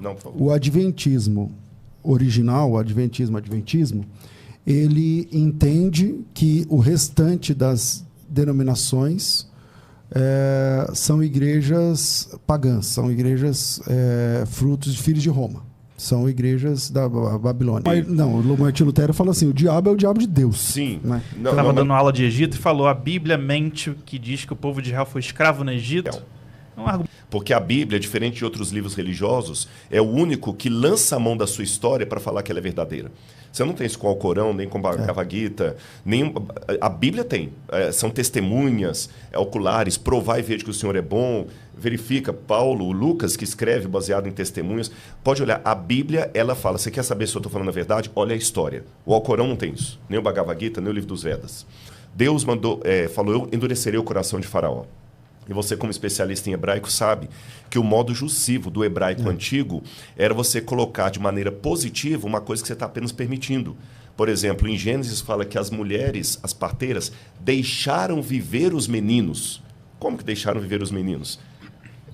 Não, por favor. O adventismo original, o adventismo, ele entende que o restante das denominações são igrejas pagãs, são igrejas frutos de filhos de Roma. São igrejas da Babilônia. Não, o Martinho Lutero fala assim, o diabo é o diabo de Deus. Sim. Né? Estava dando aula de Egito e falou, a Bíblia mente que diz que o povo de Israel foi escravo no Egito. É um argumento. Porque a Bíblia, diferente de outros livros religiosos, é o único que lança a mão da sua história para falar que ela é verdadeira. Você não tem isso com o Alcorão, nem com a Bhagavad Gita. A Bíblia tem. São testemunhas oculares, provar e ver que o Senhor é bom. Verifica, Paulo, o Lucas, que escreve baseado em testemunhas. Pode olhar, a Bíblia, ela fala, você quer saber se eu estou falando a verdade? Olha a história. O Alcorão não tem isso. Nem o Bhagavad Gita, nem o livro dos Vedas. Deus falou, eu endurecerei o coração de Faraó. E você, como especialista em hebraico, sabe que o modo jussivo do hebraico antigo era você colocar de maneira positiva uma coisa que você está apenas permitindo. Por exemplo, em Gênesis fala que as mulheres, as parteiras, deixaram viver os meninos. Como que deixaram viver os meninos?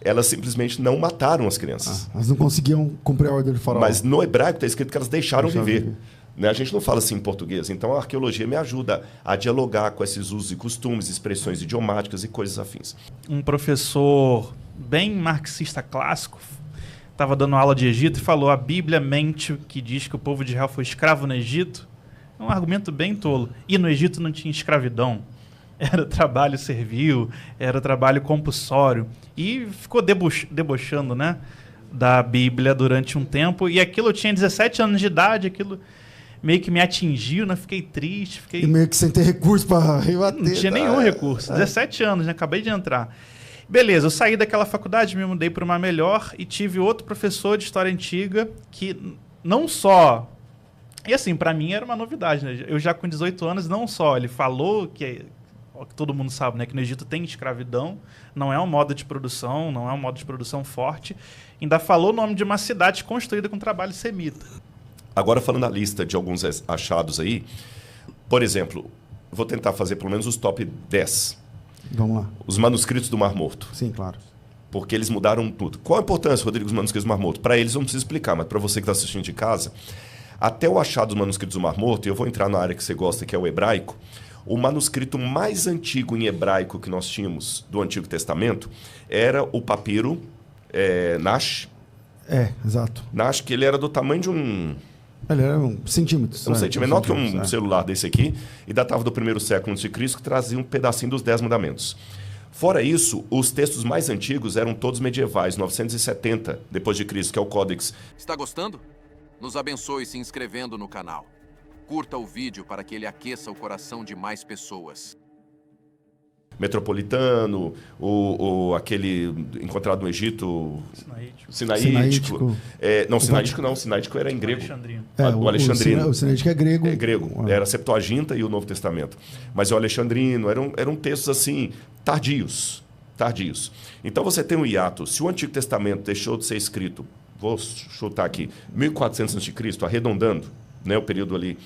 Elas simplesmente não mataram as crianças. Elas não conseguiam cumprir a ordem de Faraó. Mas no hebraico está escrito que elas deixaram viver. Né? A gente não fala assim em português. Então a arqueologia me ajuda a dialogar com esses usos e costumes, expressões idiomáticas e coisas afins. Um professor bem marxista clássico estava dando aula de Egito e falou, a Bíblia mente que diz que o povo de Israel foi escravo no Egito. É um argumento bem tolo. E no Egito não tinha escravidão. Era trabalho servil, era trabalho compulsório. E ficou debochando, né, da Bíblia durante um tempo. E aquilo, eu tinha 17 anos de idade, aquilo meio que me atingiu, né? Fiquei triste. E meio que sem ter recurso para rebater. Não tinha nenhum recurso. 17 anos, né? Acabei de entrar. Beleza, eu saí daquela faculdade, me mudei para uma melhor e tive outro professor de história antiga que não só... E assim, para mim era uma novidade, né? Eu já com 18 anos, não só ele falou que todo mundo sabe, né, que no Egito tem escravidão, não é um modo de produção, não é um modo de produção forte, ainda falou o nome de uma cidade construída com trabalho semita. Agora, falando a lista de alguns achados aí, por exemplo, vou tentar fazer pelo menos os top 10. Vamos lá. Os manuscritos do Mar Morto. Sim, claro. Porque eles mudaram tudo. Qual a importância, Rodrigo, dos manuscritos do Mar Morto? Para eles eu não preciso explicar, mas para você que está assistindo de casa, até o achado dos manuscritos do Mar Morto, e eu vou entrar na área que você gosta, que é o hebraico, o manuscrito mais antigo em hebraico que nós tínhamos do Antigo Testamento era o papiro Nash. Exato. Nash, que ele era do tamanho de um... Ele era um centímetro. Um centímetro, menor que um celular desse aqui, e datava do 1º século a.C., que trazia um pedacinho dos 10 mandamentos. Fora isso, os textos mais antigos eram todos medievais, 970 depois de Cristo, que é o Códex. Está gostando? Nos abençoe se inscrevendo no canal. Curta o vídeo para que ele aqueça o coração de mais pessoas. Metropolitano, aquele encontrado no Egito... Sinaítico. Não, Sinaítico não. Sinaítico era em grego. O Alexandrino. O Sinaítico é grego. É grego. Era a Septuaginta e o Novo Testamento. Mas o Alexandrino eram textos assim, tardios. Então você tem um hiato. Se o Antigo Testamento deixou de ser escrito, vou chutar aqui, 1400 a.C., arredondando, né, o período ali,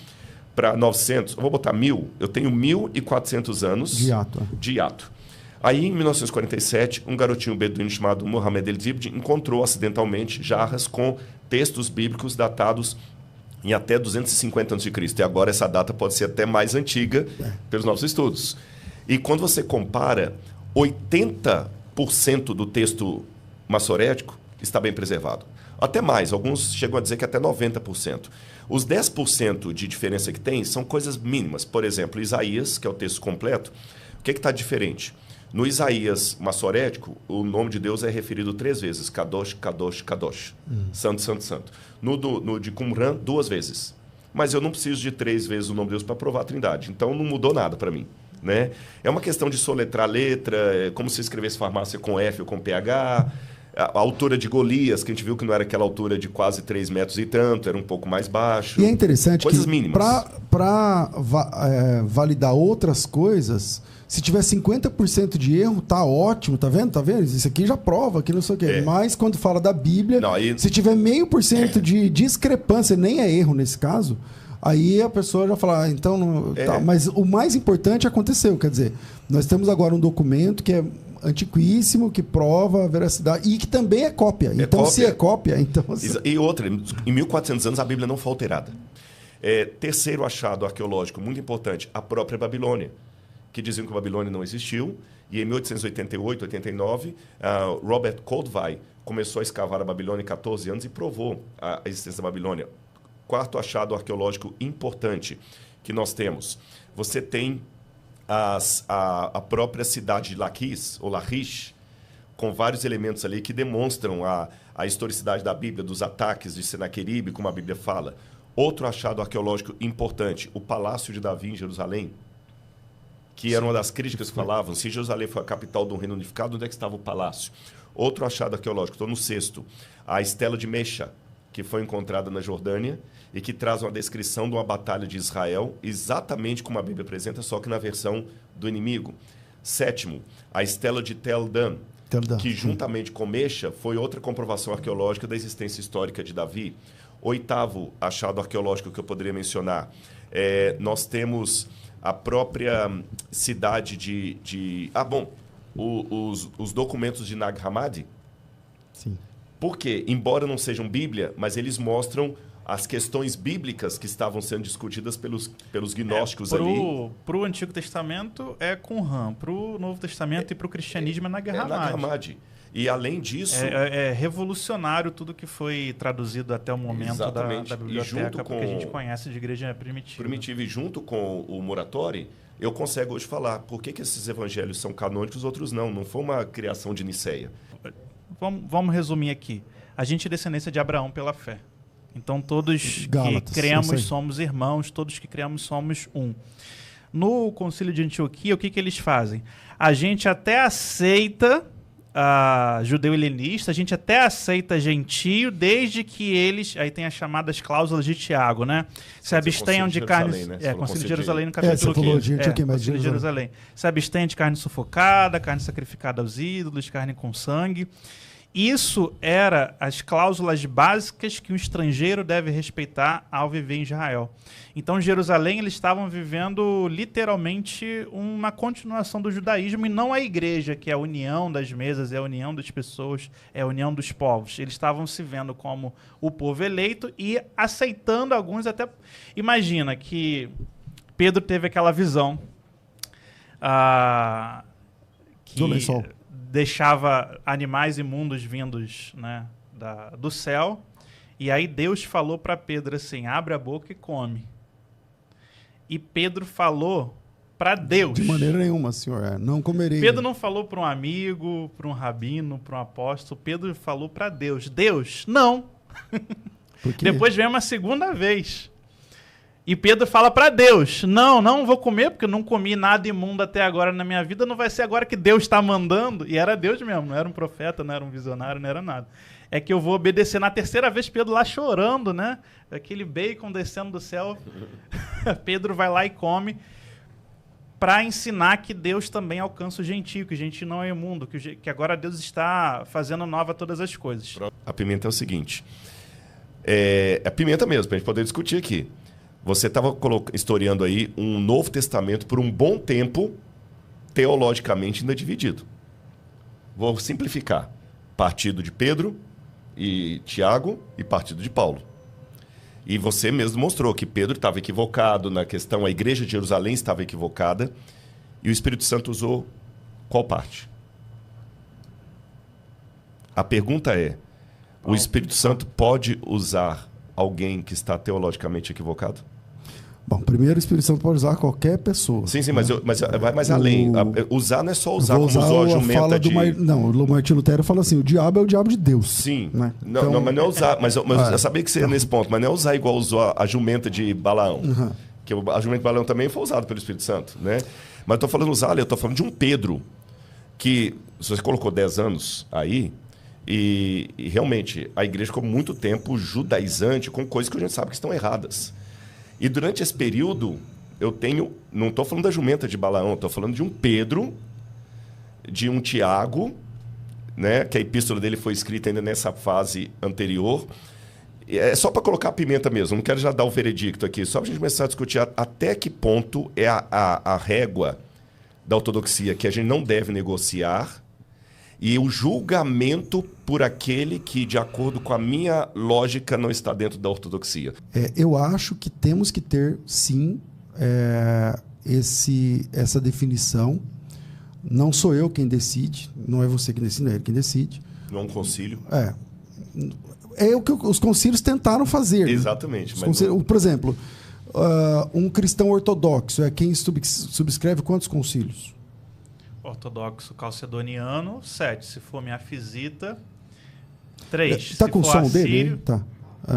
para 900, eu vou botar 1000, eu tenho 1400 anos de hiato. Aí, em 1947, um garotinho beduíno chamado Mohamed El-Zibdi encontrou acidentalmente jarras com textos bíblicos datados em até 250 a.C. E agora essa data pode ser até mais antiga pelos nossos estudos. E quando você compara, 80% do texto massorético está bem preservado. Até mais, alguns chegam a dizer que até 90%. Os 10% de diferença que tem são coisas mínimas. Por exemplo, Isaías, que é o texto completo, o que está diferente? No Isaías massorético, o nome de Deus é referido 3 vezes. Kadosh, Kadosh, Kadosh. Santo, Santo, Santo. No de Qumran, 2 vezes. Mas eu não preciso de 3 vezes o nome de Deus para provar a Trindade. Então, não mudou nada para mim. Né? É uma questão de soletrar a letra, como se escrevesse farmácia com F ou com PH... A altura de Golias, que a gente viu que não era aquela altura de quase 3 metros e tanto, era um pouco mais baixo. E é interessante coisas que mínimas. Para validar outras coisas, se tiver 50% de erro, tá ótimo, tá vendo? Isso aqui já prova que não sei o quê. Mas quando fala da Bíblia, se tiver 0,5% de discrepância, nem é erro nesse caso, aí a pessoa já fala, então... Tá. Mas o mais importante aconteceu, quer dizer, nós temos agora um documento que é antiquíssimo, que prova a veracidade e que também é cópia. Então, se é cópia, então... E outra, em 1400 anos a Bíblia não foi alterada. Terceiro achado arqueológico muito importante, a própria Babilônia, que diziam que a Babilônia não existiu, e em 1888, 89, Robert Koldewey começou a escavar a Babilônia em 14 anos e provou a existência da Babilônia. Quarto achado arqueológico importante que nós temos, você tem a própria cidade de Laquis, ou Lachish, com vários elementos ali que demonstram a historicidade da Bíblia, dos ataques de Senaqueribe, como a Bíblia fala. Outro achado arqueológico importante, o Palácio de Davi em Jerusalém, que era uma das críticas que falavam, se Jerusalém foi a capital do reino unificado, onde é que estava o palácio? Outro achado arqueológico, estou no sexto, a Estela de Mecha, que foi encontrada na Jordânia e que traz uma descrição de uma batalha de Israel, exatamente como a Bíblia apresenta, só que na versão do inimigo. Sétimo, a Estela de Tel Dan, que juntamente com Mecha foi outra comprovação arqueológica da existência histórica de Davi. Oitavo achado arqueológico que eu poderia mencionar, nós temos a própria cidade os documentos de Nag Hammadi. Sim. Porque, embora não sejam Bíblia, mas eles mostram as questões bíblicas que estavam sendo discutidas pelos gnósticos ali. Para o Antigo Testamento é Qumran, para o Novo Testamento e para o cristianismo é Nag Hammadi. E, além disso... É revolucionário tudo que foi traduzido até o momento da biblioteca, que a gente conhece de igreja primitiva. E junto com o Muratori, eu consigo hoje falar por que esses evangelhos são canônicos e os outros não. Não foi uma criação de Niceia. Vamos resumir aqui. A gente é descendência de Abraão pela fé. Então, todos Gálatas, que cremos somos irmãos, todos que cremos somos um. No Concílio de Antioquia, o que eles fazem? A gente até aceita judeu helenista, a gente até aceita gentio, desde que eles... Aí tem as chamadas cláusulas de Tiago, né? Se abstenham de carne... Concílio de Jerusalém no capítulo 15. Concílio de Jerusalém. Se abstenham de carne sufocada, carne sacrificada aos ídolos, carne com sangue. Isso era as cláusulas básicas que um estrangeiro deve respeitar ao viver em Israel. Então, em Jerusalém, eles estavam vivendo literalmente uma continuação do judaísmo e não a igreja, que é a união das mesas, é a união das pessoas, é a união dos povos. Eles estavam se vendo como o povo eleito e aceitando alguns até... Imagina que Pedro teve aquela visão que deixava animais imundos vindos, né, do céu. E aí Deus falou para Pedro assim, abre a boca e come. E Pedro falou para Deus. De maneira nenhuma, senhor, não comerei. Pedro não falou para um amigo, para um rabino, para um apóstolo. Pedro falou para Deus. Deus, não. Depois vem uma segunda vez. E Pedro fala para Deus, não vou comer, porque eu não comi nada imundo até agora na minha vida, não vai ser agora que Deus está mandando. E era Deus mesmo, não era um profeta, não era um visionário, não era nada. É que eu vou obedecer. Na terceira vez, Pedro lá chorando, né? Aquele bacon descendo do céu. Pedro vai lá e come para ensinar que Deus também alcança o gentio, que o gentio não é imundo, que agora Deus está fazendo nova todas as coisas. A pimenta é o seguinte, a pimenta mesmo, para a gente poder discutir aqui. Você estava historiando aí um Novo Testamento por um bom tempo, teologicamente ainda dividido. Vou simplificar. Partido de Pedro e Tiago e partido de Paulo. E você mesmo mostrou que Pedro estava equivocado na questão, a igreja de Jerusalém estava equivocada, e o Espírito Santo usou qual parte? A pergunta é, o Espírito Santo pode usar alguém que está teologicamente equivocado? Bom, primeiro o Espírito Santo pode usar qualquer pessoa. Sim, mas vai mais além. Usar não é só usar como usou a jumenta de... Não, o Martinho Lutero fala assim, o diabo é o diabo de Deus. Sim, né? Não, mas não é usar, mas eu sabia que você ia nesse ponto, mas não é usar igual usou a jumenta de Balaão. Que a jumenta de Balaão também foi usada pelo Espírito Santo, né? Mas eu estou falando usar, eu estou falando de um Pedro, que se você colocou 10 anos aí, e realmente a igreja ficou muito tempo judaizante com coisas que a gente sabe que estão erradas. E durante esse período, não estou falando da jumenta de Balaão, estou falando de um Pedro, de um Tiago, né, que a epístola dele foi escrita ainda nessa fase anterior. É só para colocar a pimenta mesmo, não quero já dar o veredicto aqui, só para a gente começar a discutir até que ponto é a régua da ortodoxia que a gente não deve negociar e o julgamento por aquele que, de acordo com a minha lógica, não está dentro da ortodoxia. Eu acho que temos que ter, sim, essa definição. Não sou eu quem decide, não é você quem decide, não é ele quem decide. Não é um concílio. É o que os concílios tentaram fazer. Exatamente. Né? Por exemplo, um cristão ortodoxo é quem subscreve quantos concílios? Ortodoxo calcedoniano, 7. Se for miafisita, 3. Está com o som dele? Tá.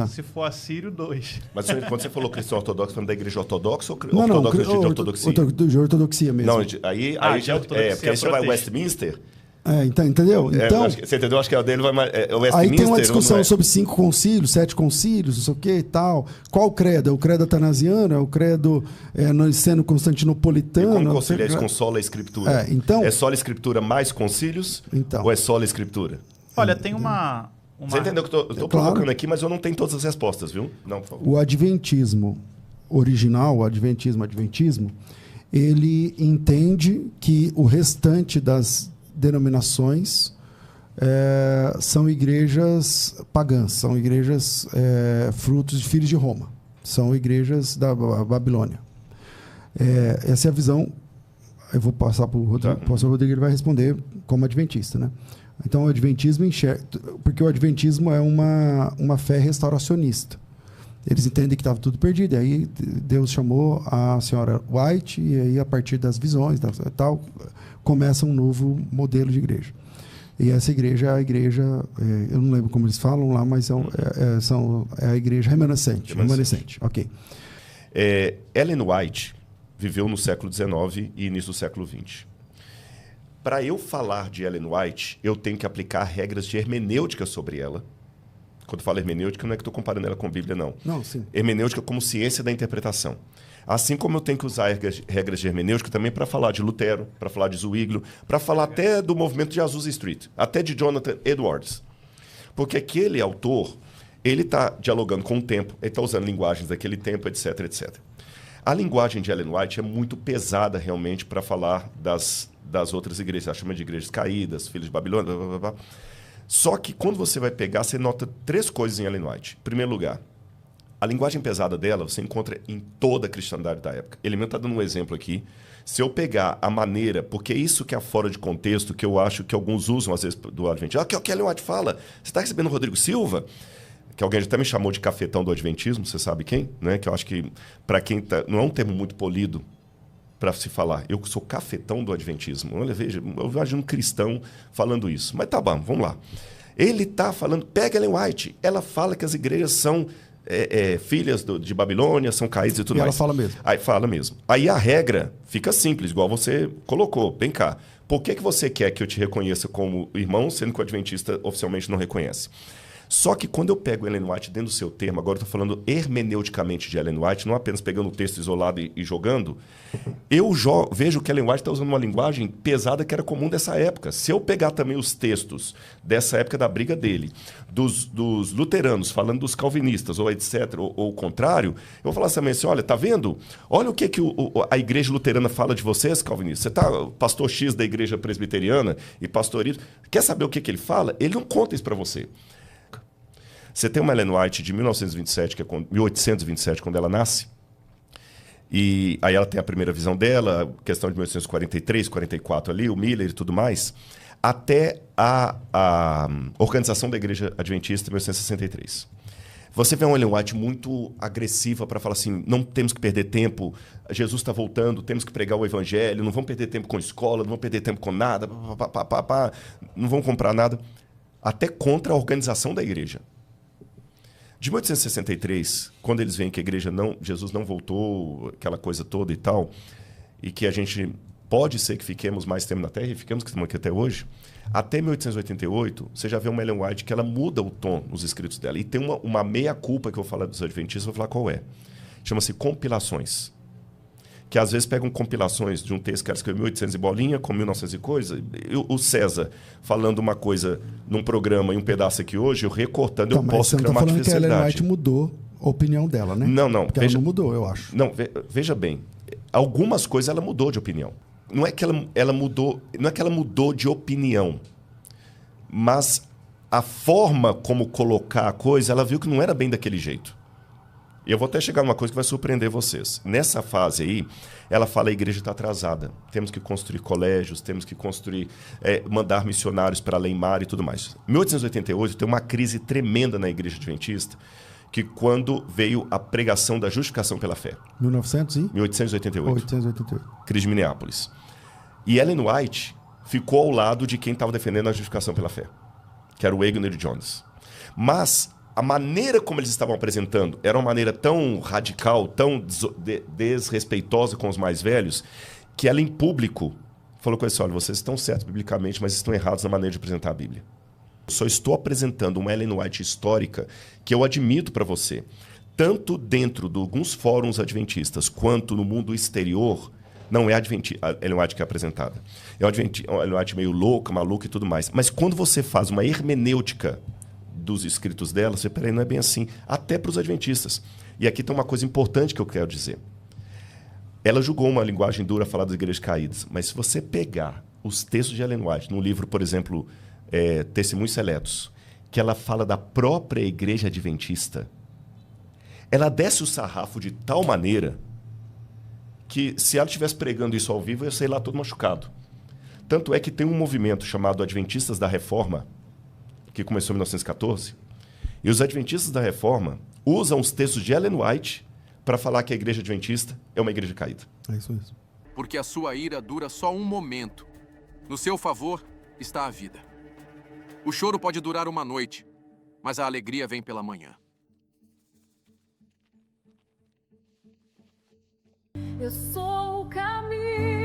Se for assírio, 2. Mas quando você falou cristão ortodoxo, falando da igreja ortodoxa ou não, ortodoxa de ortodoxia? De ortodoxia mesmo. Não, aí já porque aí você vai Westminster. Então, entendeu? Então, você entendeu? Acho que o dele vai mais. Westminster, aí tem uma discussão sobre 5 concílios, 7 concílios, não sei o que e tal. Qual o credo? É o credo atanasiano? É o credo niceno-constantinopolitano? E como conciliar isso com sola escritura? Então, é sola escritura mais concílios? Então, ou é sola escritura? Olha, tem uma... Você entendeu que eu estou provocando aqui, mas eu não tenho todas as respostas, viu? Não, por favor. O adventismo original, o adventismo, ele entende que o restante das denominações são igrejas pagãs, são igrejas frutos de filhos de Roma, são igrejas da Babilônia. Essa é a visão. Eu vou passar para o Rodrigo, o pastor Rodrigo, ele vai responder como adventista, né? Então, o adventismo enxerga... Porque o adventismo é uma fé restauracionista. Eles entendem que estava tudo perdido. E aí, Deus chamou a senhora White, e aí, a partir das visões tal, começa um novo modelo de igreja. E essa igreja é a igreja... eu não lembro como eles falam lá, mas é a igreja remanescente. Ok. Ellen White viveu no século XIX e início do século XX. Para eu falar de Ellen White, eu tenho que aplicar regras de hermenêutica sobre ela. Quando eu falo hermenêutica, não é que estou comparando ela com a Bíblia, não. Não, sim. Hermenêutica como ciência da interpretação. Assim como eu tenho que usar regras de hermenêutica também para falar de Lutero, para falar de Zwinglio, para falar até do movimento de Azusa Street, até de Jonathan Edwards. Porque aquele autor, ele está dialogando com o tempo, ele está usando linguagens daquele tempo, etc, etc. A linguagem de Ellen White é muito pesada, realmente, para falar das outras igrejas. Ela chama de igrejas caídas, filhos de Babilônia, blá, blá, blá, blá. Só que quando você vai pegar, você nota 3 coisas em Ellen White. Em primeiro lugar, a linguagem pesada dela você encontra em toda a cristandade da época. Ele mesmo está dando um exemplo aqui. Se eu pegar a maneira, porque é isso que é fora de contexto, que eu acho que alguns usam, às vezes, do Adventismo. Que é o que Ellen White fala. Você está recebendo o Rodrigo Silva? Que alguém já até me chamou de cafetão do Adventismo, você sabe quem? Né? Que eu acho que, para quem tá, não é um termo muito polido para se falar. Eu sou cafetão do Adventismo. Olha, veja, eu imagino um cristão falando isso. Mas tá bom, vamos lá. Ele está falando, pega Ellen White, ela fala que as igrejas são filhas de Babilônia, são caídas e tudo mais. Ela fala mesmo. Aí fala mesmo. Aí a regra fica simples, igual você colocou. Vem cá, por que você quer que eu te reconheça como irmão, sendo que o Adventista oficialmente não reconhece? Só que quando eu pego Ellen White dentro do seu termo, agora eu estou falando hermeneuticamente de Ellen White, não apenas pegando o texto isolado e jogando, eu vejo que Ellen White está usando uma linguagem pesada que era comum dessa época. Se eu pegar também os textos dessa época da briga dele, dos luteranos falando dos calvinistas, ou etc., ou o contrário, eu vou falar também assim, olha, tá vendo? Olha o que a igreja luterana fala de vocês, calvinistas. Você tá pastor X da igreja presbiteriana e pastor Y, quer saber o que ele fala? Ele não conta isso para você. Você tem uma Ellen White de 1827, quando ela nasce, e aí ela tem a primeira visão dela, questão de 1843, 44 ali, o Miller e tudo mais, até a organização da Igreja Adventista em 1863. Você vê uma Ellen White muito agressiva para falar assim, não temos que perder tempo, Jesus está voltando, temos que pregar o Evangelho, não vamos perder tempo com escola, não vamos perder tempo com nada, não vamos comprar nada, até contra a organização da igreja. De 1863, quando eles veem que a igreja Jesus não voltou, aquela coisa toda e tal, e que a gente pode ser que fiquemos mais tempo na Terra, e ficamos aqui até hoje, até 1888, você já vê uma Ellen White que ela muda o tom nos escritos dela. E tem uma meia-culpa que eu vou falar dos Adventistas, vou falar qual é. Chama-se compilações. Que às vezes pegam compilações de um texto que ela escreveu em 1800 e bolinha, com 1900 e coisa. O César falando uma coisa num programa e um pedaço aqui hoje, eu recortando, eu posso criar uma artificialidade. Você não está falando que a Ellen White mudou a opinião dela, né? Não. Porque ela não mudou, eu acho. Não, veja bem. Algumas coisas ela mudou de opinião. Não é que ela mudou de opinião. mas a forma como colocar a coisa, ela viu que não era bem daquele jeito. E eu vou até chegar numa coisa que vai surpreender vocês. Nessa fase aí, ela fala: a igreja está atrasada. Temos que construir colégios, temos que construir, mandar missionários para além mar e tudo mais. Em 1888, tem uma crise tremenda na igreja adventista, que quando veio a pregação da justificação pela fé. 1888. 1888. Crise de Minneapolis. E Ellen White ficou ao lado de quem estava defendendo a justificação pela fé, que era o Wagner Jones. Mas a maneira como eles estavam apresentando era uma maneira tão radical, tão desrespeitosa com os mais velhos, que ela, em público, falou com eles: olha, vocês estão certos biblicamente, mas estão errados na maneira de apresentar a Bíblia. Eu só estou apresentando uma Ellen White histórica que eu admito para você. Tanto dentro de alguns fóruns adventistas, quanto no mundo exterior, não é a Ellen White que é apresentada. É uma Ellen White meio louca, maluca e tudo mais. Mas quando você faz uma hermenêutica dos escritos dela, você, peraí, não é bem assim. Até para os adventistas. E aqui tem uma coisa importante que eu quero dizer. Ela julgou uma linguagem dura falar das igrejas caídas, mas se você pegar os textos de Ellen White, num livro, por exemplo, Testemunhos Seletos, que ela fala da própria igreja adventista, ela desce o sarrafo de tal maneira que, se ela estivesse pregando isso ao vivo, eu ia sair lá todo machucado. Tanto é que tem um movimento chamado Adventistas da Reforma, que começou em 1914, e os Adventistas da Reforma usam os textos de Ellen White para falar que a igreja adventista é uma igreja caída. É isso mesmo. Porque a sua ira dura só um momento. No seu favor está a vida. O choro pode durar uma noite, mas a alegria vem pela manhã. Eu sou o caminho.